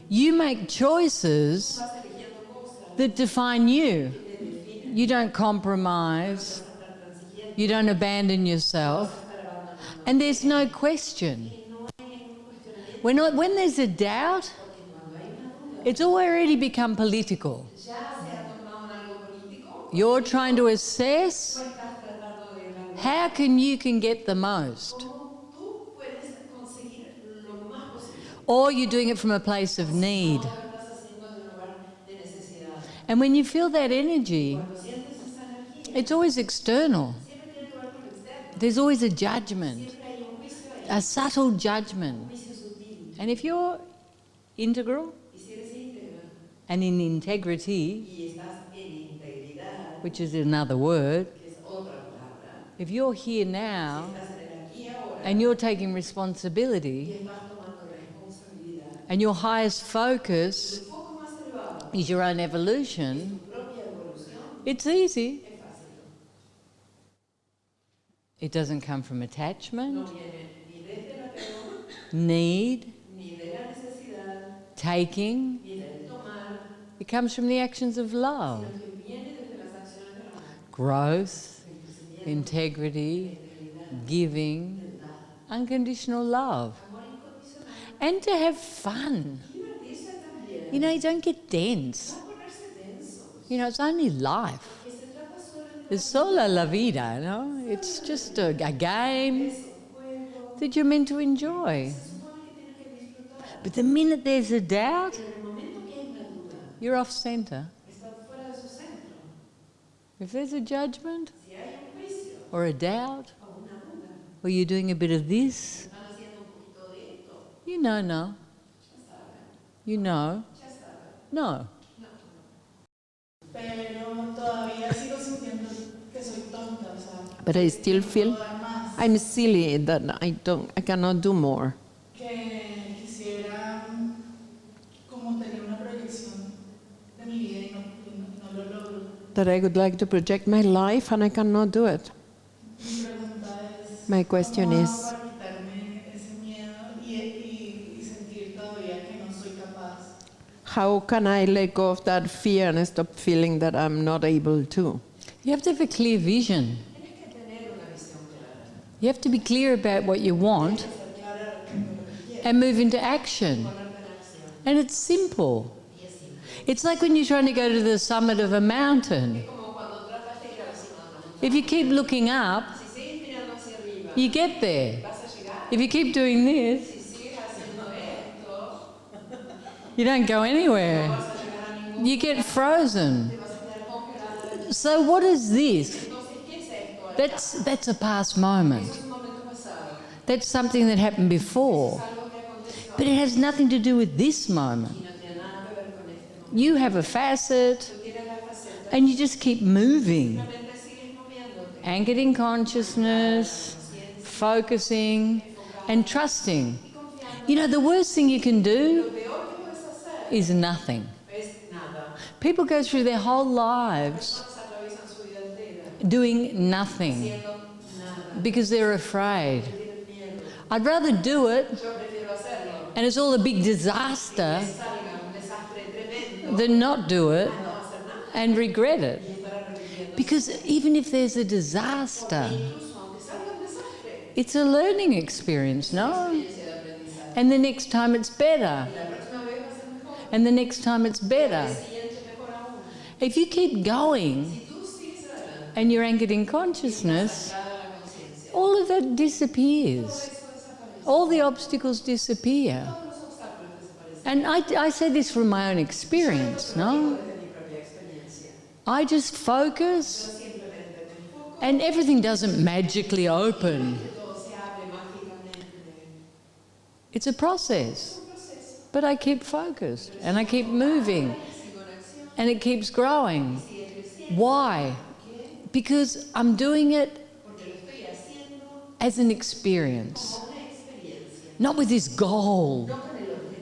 You make choices that define you. You don't compromise. You don't abandon yourself. And there's no question. When there's a doubt, it's already become political. You're trying to assess how you can get the most. Or you're doing it from a place of need. And when you feel that energy, it's always external. There's always a judgment, a subtle judgment. And if you're integral and in integrity, which is another word, if you're here now and you're taking responsibility and your highest focus is your own evolution, it's easy. It doesn't come from attachment, need, taking. It comes from the actions of love, growth, integrity, giving, unconditional love, and to have fun. You know, you don't get dense. You know, it's only life. It's solo la vida, you know? It's just a game that you're meant to enjoy. But the minute there's a doubt, you're off centre. If there's a judgment or a doubt, or you're doing a bit of this, you know no. You know no. But I still feel I'm silly, that I cannot do more. That I would like to project my life and I cannot do it. My question is, how can I let go of that fear and stop feeling that I'm not able to? You have to have a clear vision. You have to be clear about what you want and move into action. And it's simple. It's like when you're trying to go to the summit of a mountain. If you keep looking up, you get there. If you keep doing this, you don't go anywhere. You get frozen. So what is this? That's a past moment. That's something that happened before. But it has nothing to do with this moment. You have a facet, and you just keep moving. Anchored in consciousness, focusing, and trusting. You know, the worst thing you can do is nothing. People go through their whole lives doing nothing because they're afraid. I'd rather do it, and it's all a big disaster, than not do it and regret it. Because even if there's a disaster, it's a learning experience, no? And the next time it's better. And the next time it's better. If you keep going and you're anchored in consciousness, all of that disappears. All the obstacles disappear. And I say this from my own experience, no? I just focus and everything doesn't magically open. It's a process. But I keep focused and I keep moving and it keeps growing. Why? Because I'm doing it as an experience, not with this goal.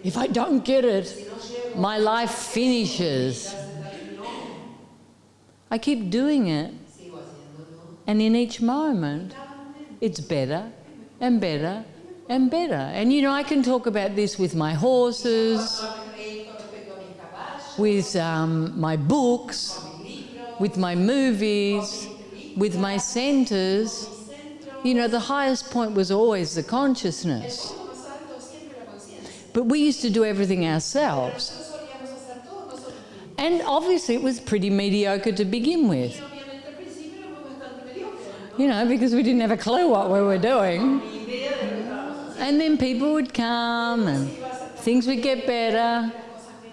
If I don't get it, my life finishes. I keep doing it, and in each moment, it's better and better and better. And you know, I can talk about this with my horses, with my books, with my movies, with my centers. You know, the highest point was always the consciousness. But we used to do everything ourselves. And obviously it was pretty mediocre to begin with. You know, because we didn't have a clue what we were doing. And then people would come and things would get better.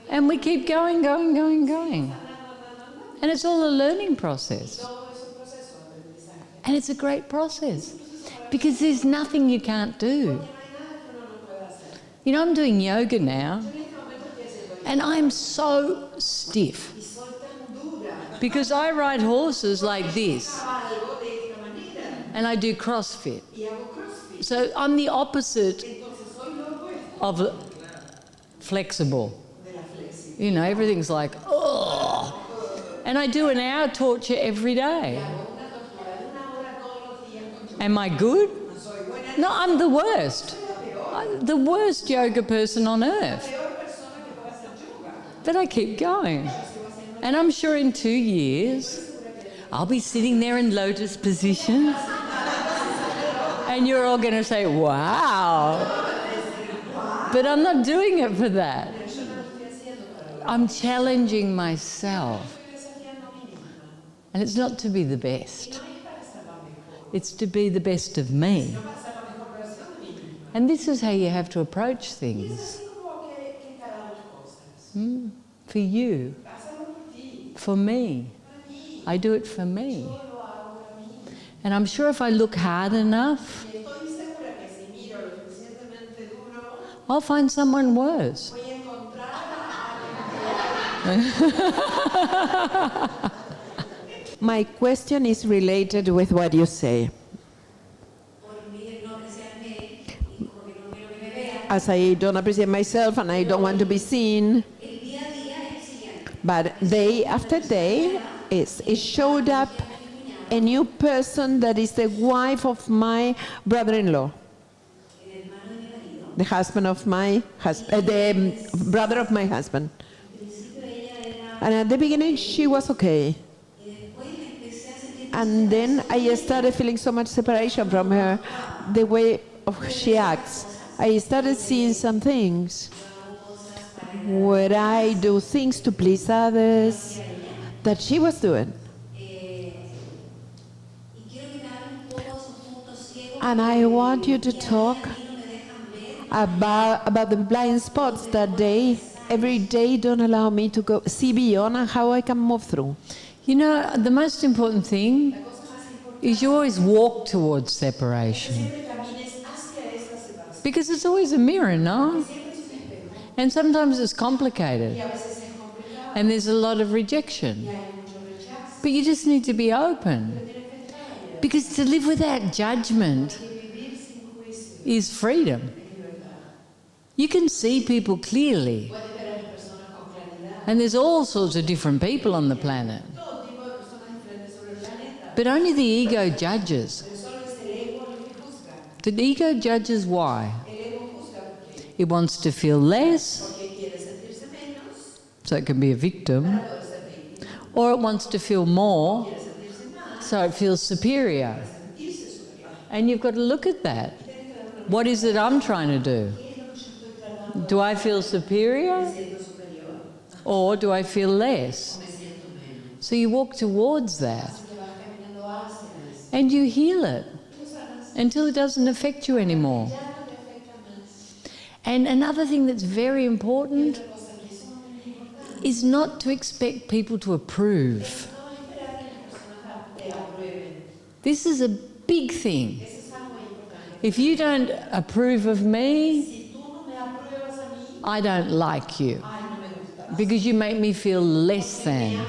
And we keep going, going, going, going. And it's all a learning process. And it's a great process. Because there's nothing you can't do. You know, I'm doing yoga now. And I'm so stiff. Because I ride horses like this. And I do CrossFit. So I'm the opposite of flexible. You know, everything's like, oh. And I do an hour torture every day. Am I good? No, I'm the worst. I'm the worst yoga person on earth. But I keep going. And I'm sure in 2 years, I'll be sitting there in lotus position. And you're all going to say, wow. But I'm not doing it for that. I'm challenging myself. And it's not to be the best. It's to be the best of me. And this is how you have to approach things. For you. For me. I do it for me. And I'm sure if I look hard enough, I'll find someone worse. My question is related with what you say. As I don't appreciate myself and I don't want to be seen, but day after day, it showed up a new person that is the wife of my brother-in-law, the husband of my husband, the brother of my husband. And at the beginning, she was okay. And then I started feeling so much separation from her, the way she acts. I started seeing some things where I do things to please others that she was doing. And I want you to talk about the blind spots that every day don't allow me to go see beyond and how I can move through. You know, the most important thing is you always walk towards separation. Because it's always a mirror, no? And sometimes it's complicated. And there's a lot of rejection. But you just need to be open. Because to live without judgment is freedom. You can see people clearly. And there's all sorts of different people on the planet. But only the ego judges. The ego judges why? It wants to feel less, so it can be a victim, or it wants to feel more, so it feels superior. And you've got to look at that. What is it I'm trying to do? Do I feel superior, or do I feel less? So you walk towards that, and you heal it until it doesn't affect you anymore. And another thing that's very important is not to expect people to approve. This is a big thing. If you don't approve of me, I don't like you, because you make me feel less than.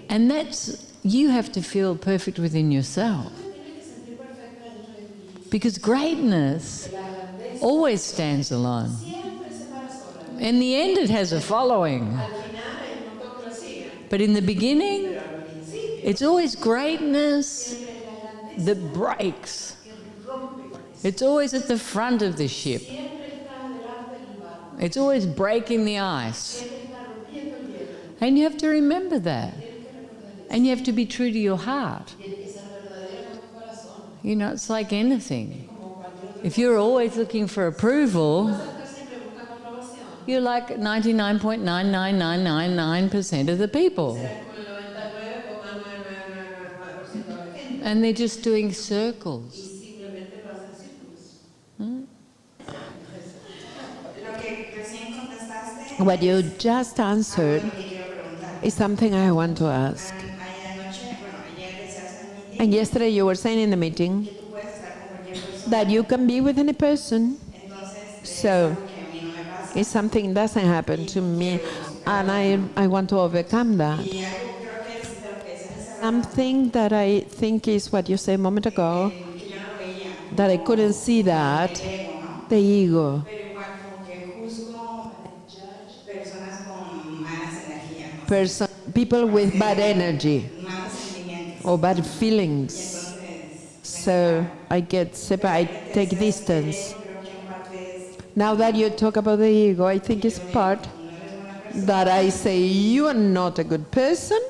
And you have to feel perfect within yourself. Because greatness always stands alone. In the end, it has a following. But in the beginning, it's always greatness that breaks. It's always at the front of the ship. It's always breaking the ice. And you have to remember that. And you have to be true to your heart. You know, it's like anything. If you're always looking for approval, you're like 99.99999% of the people. And they're just doing circles. What you just answered is something I want to ask. And yesterday you were saying in the meeting that you can be with any person. So if something doesn't happen to me and I want to overcome that. Something that I think is what you said a moment ago, that I couldn't see that, the ego. People with bad energy or bad feelings. So I get separate, I take distance. Now that you talk about the ego, I think it's part that I say, you are not a good person,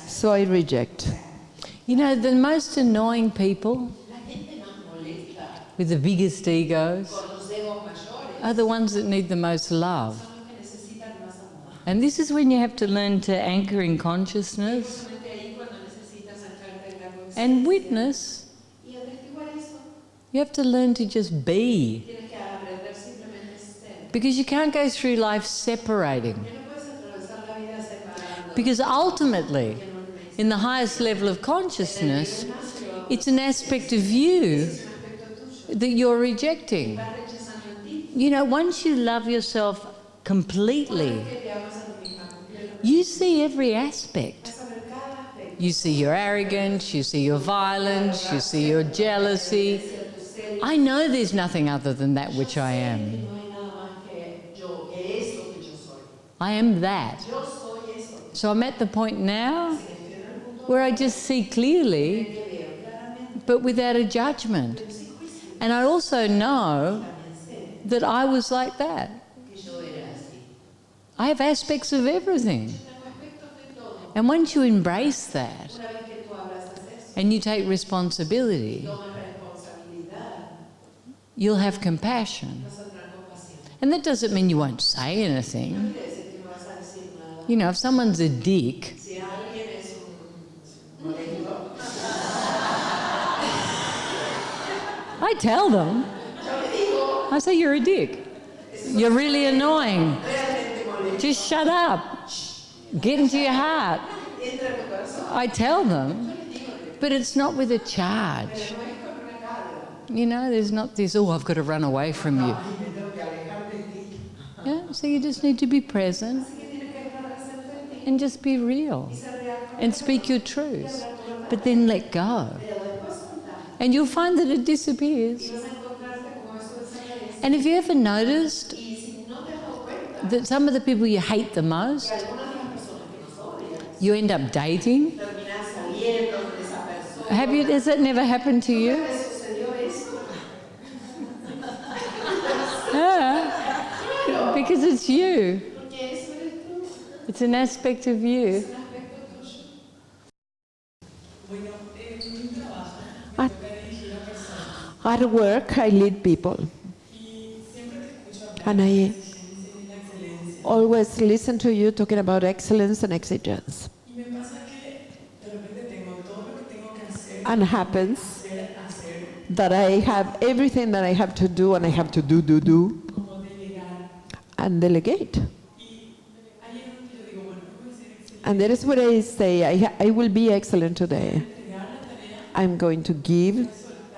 so I reject. You know, the most annoying people with the biggest egos are the ones that need the most love. And this is when you have to learn to anchor in consciousness and witness. You have to learn to just be. Because you can't go through life separating. Because ultimately, in the highest level of consciousness, it's an aspect of you that you're rejecting. You know, once you love yourself completely, you see every aspect. You see your arrogance, you see your violence, you see your jealousy. I know there's nothing other than that which I am. I am that. So I'm at the point now where I just see clearly, but without a judgment. And I also know that I was like that. I have aspects of everything. And once you embrace that and you take responsibility, you'll have compassion. And that doesn't mean you won't say anything. You know, if someone's a dick, I tell them. I say, you're a dick. You're really annoying. Just shut up. Get into your heart. I tell them, but it's not with a charge. You know, there's not this, oh, I've got to run away from you. Yeah, so you just need to be present and just be real and speak your truth, but then let go. And you'll find that it disappears. And have you ever noticed that some of the people you hate the most, you end up dating? Have you? Has that never happened to you? Yeah, because it's you. It's an aspect of you. At work, I lead people. And I always listen to you talking about excellence and exigence. And happens that I have everything that I have to do, and I have to do, and delegate. And that is what I say, I will be excellent today. I'm going to give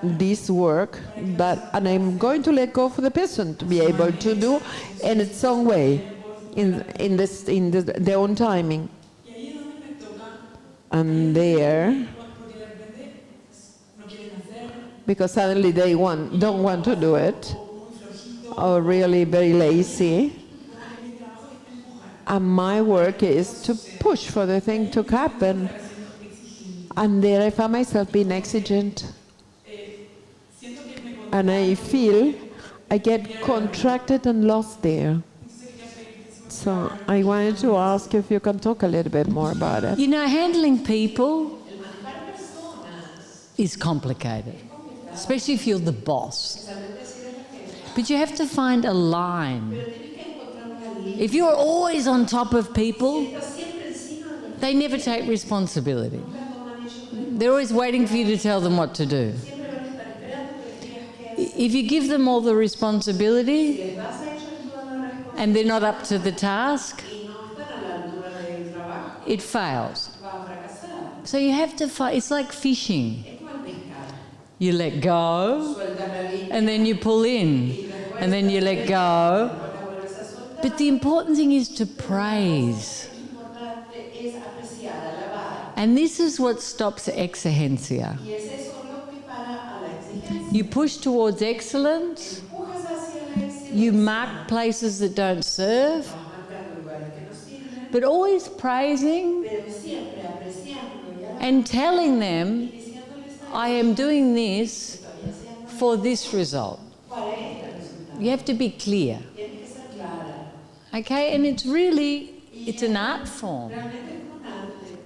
this work, and I'm going to let go for the person to be able to do in its own way, in their own timing. And there, because suddenly they don't want to do it, or really very lazy. And my work is to push for the thing to happen. And there I found myself being exigent. And I feel I get contracted and lost there. So I wanted to ask you if you can talk a little bit more about it. You know, handling people is complicated, especially if you're the boss. But you have to find a line. If you're always on top of people, they never take responsibility. They're always waiting for you to tell them what to do. If you give them all the responsibility and they're not up to the task, it fails. So you have to fight. It's like fishing. You let go, and then you pull in, and then you let go. But the important thing is to praise. And this is what stops exigencia. You push towards excellence, you mark places that don't serve, but always praising and telling them, I am doing this for this result. You have to be clear. Okay, and it's an art form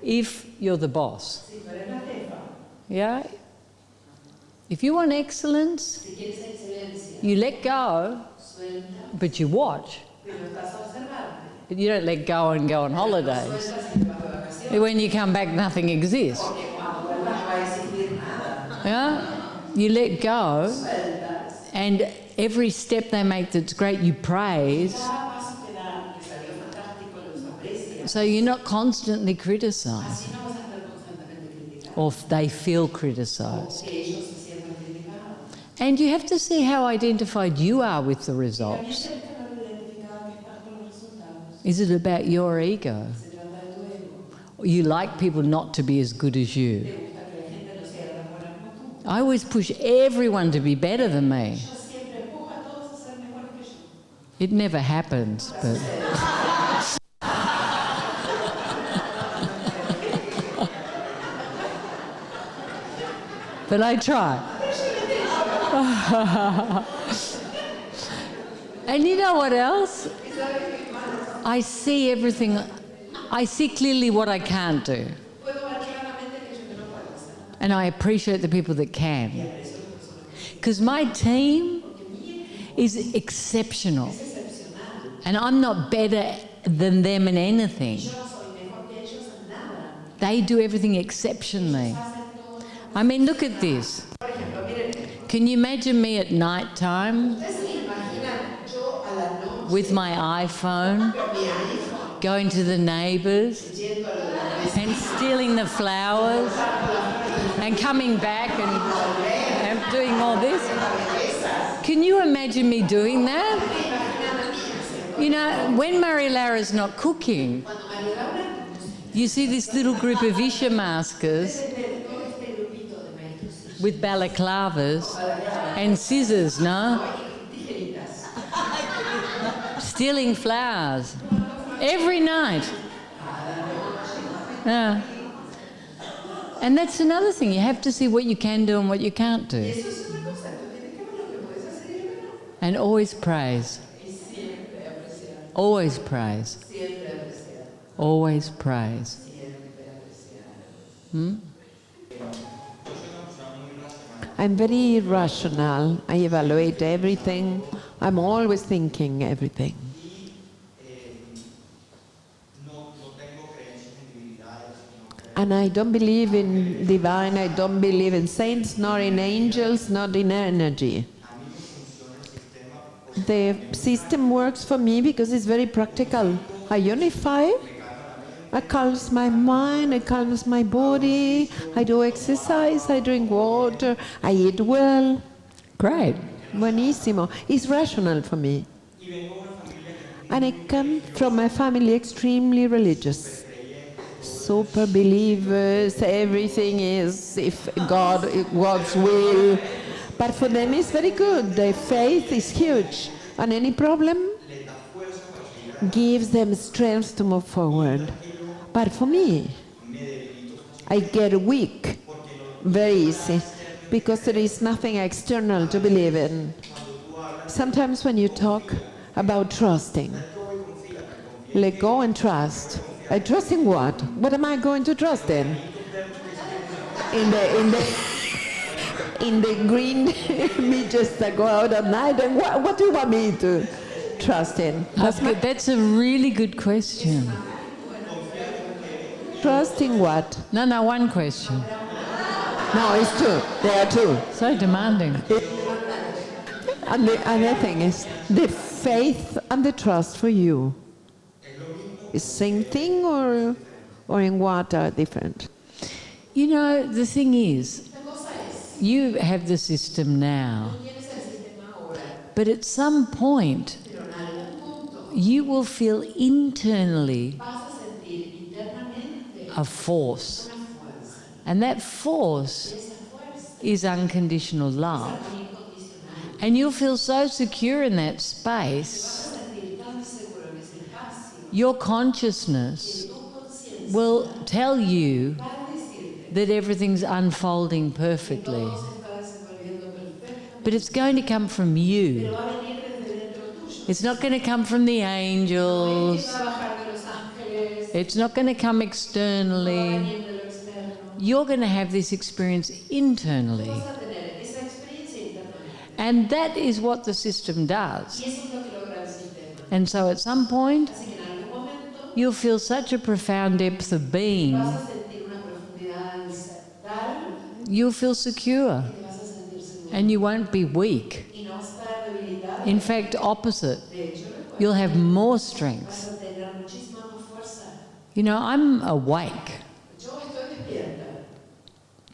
if you're the boss. Yeah? If you want excellence, you let go, but you watch. But you don't let go and go on holidays. When you come back, nothing exists. Yeah? You let go, and every step they make that's great, you praise. So you're not constantly criticised, or they feel criticised. And you have to see how identified you are with the results. Is it about your ego? You like people not to be as good as you. I always push everyone to be better than me. It never happens, but... but I try. And you know what else? I see everything. I see clearly what I can't do. And I appreciate the people that can. Because my team is exceptional. And I'm not better than them in anything. They do everything exceptionally. I mean, look at this. Can you imagine me at night time with my iPhone, going to the neighbours and stealing the flowers and coming back and doing all this? Can you imagine me doing that? You know, when Marilara's not cooking, you see this little group of Isha maskers with balaclavas and scissors, no? Stealing flowers every night. Yeah. And that's another thing. You have to see what you can do and what you can't do. And always praise. Always praise. Always praise. I'm very rational. I evaluate everything. I'm always thinking everything. And I don't believe in divine, I don't believe in saints, nor in angels, not in energy. The system works for me because it's very practical. I unify, I calms my mind, I calms my body, I do exercise, I drink water, I eat well. Great. Buenísimo. It's rational for me. And I come from a family extremely religious. Super believers, everything is if God's will. But for them it's very good. Their faith is huge. And any problem gives them strength to move forward. But for me, I get weak very easy because there is nothing external to believe in. Sometimes when you talk about trusting, Let go and trust. I trust in what? What am I going to trust in? In the green midges that go out at night? And what do you want me to trust in? That's a really good question. Trust in what? No, one question. No, it's two. There are two. So demanding. And the other thing is the faith and the trust for you. Is same thing or in what are different? You know, the thing is, you have the system now, but at some point you will feel internally a force, and that force is unconditional love, and you'll feel so secure in that space. Your consciousness will tell you that everything's unfolding perfectly. But it's going to come from you. It's not going to come from the angels. It's not going to come externally. You're going to have this experience internally. And that is what the system does. And so at some point, you'll feel such a profound depth of being. You'll feel secure. And you won't be weak. In fact, opposite. You'll have more strength. You know, I'm awake.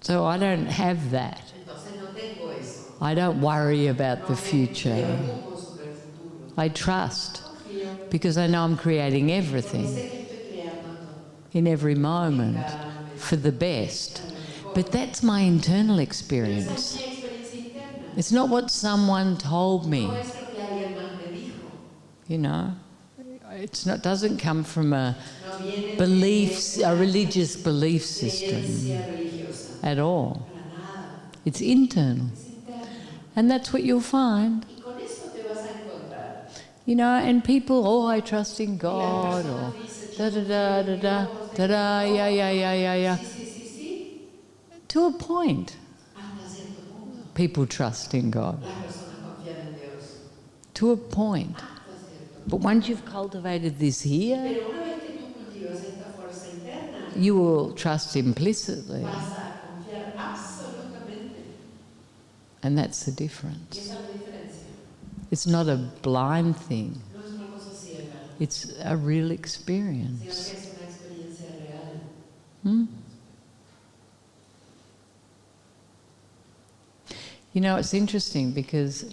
So I don't have that. I don't worry about the future. I trust. Because I know I'm creating everything in every moment for the best. But that's my internal experience. It's not what someone told me. You know, it's not. Doesn't come from a religious belief system at all. It's internal, and that's what you'll find. You know, and people, oh, I trust in God, or da-da-da-da-da, yeah. To a point, people trust in God. To a point. But once you've cultivated this here, you will trust implicitly. And that's the difference. It's not a blind thing. It's a real experience. You know, it's interesting because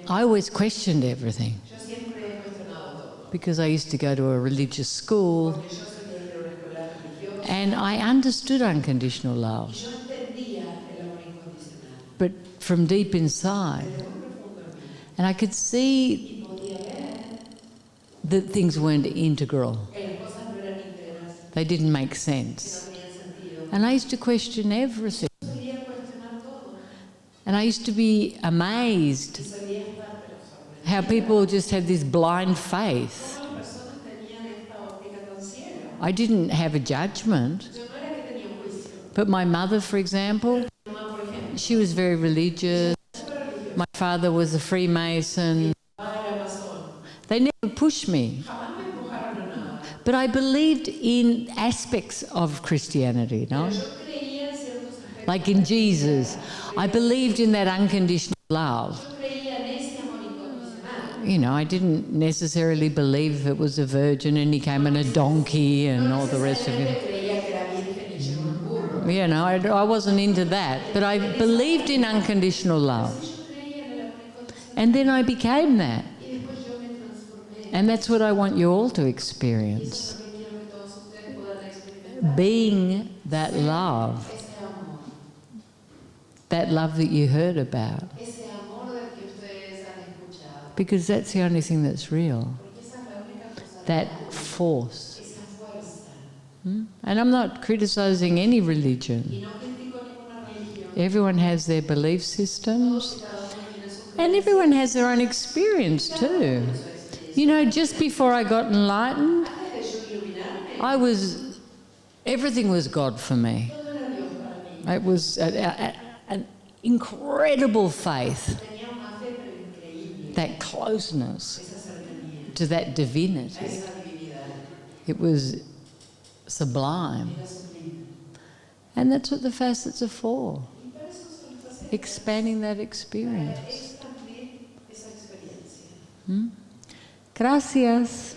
I always questioned everything. Because I used to go to a religious school and I understood unconditional love. But from deep inside. And I could see that things weren't integral. They didn't make sense. And I used to question everything. And I used to be amazed how people just had this blind faith. I didn't have a judgment. But my mother, for example, she was very religious. My father was a Freemason. They never pushed me. But I believed in aspects of Christianity, you know? Like in Jesus. I believed in that unconditional love. You know, I didn't necessarily believe it was a virgin and he came on a donkey and all the rest of it. You know, I wasn't into that. But I believed in unconditional love. And then I became that. And that's what I want you all to experience. Being that love. That love that you heard about. Because that's the only thing that's real. That force. And I'm not criticizing any religion. Everyone has their belief systems. And everyone has their own experience too. You know, just before I got enlightened, everything was God for me. It was an incredible faith, that closeness to that divinity. It was sublime. And that's what the facets are for, expanding that experience. Gracias.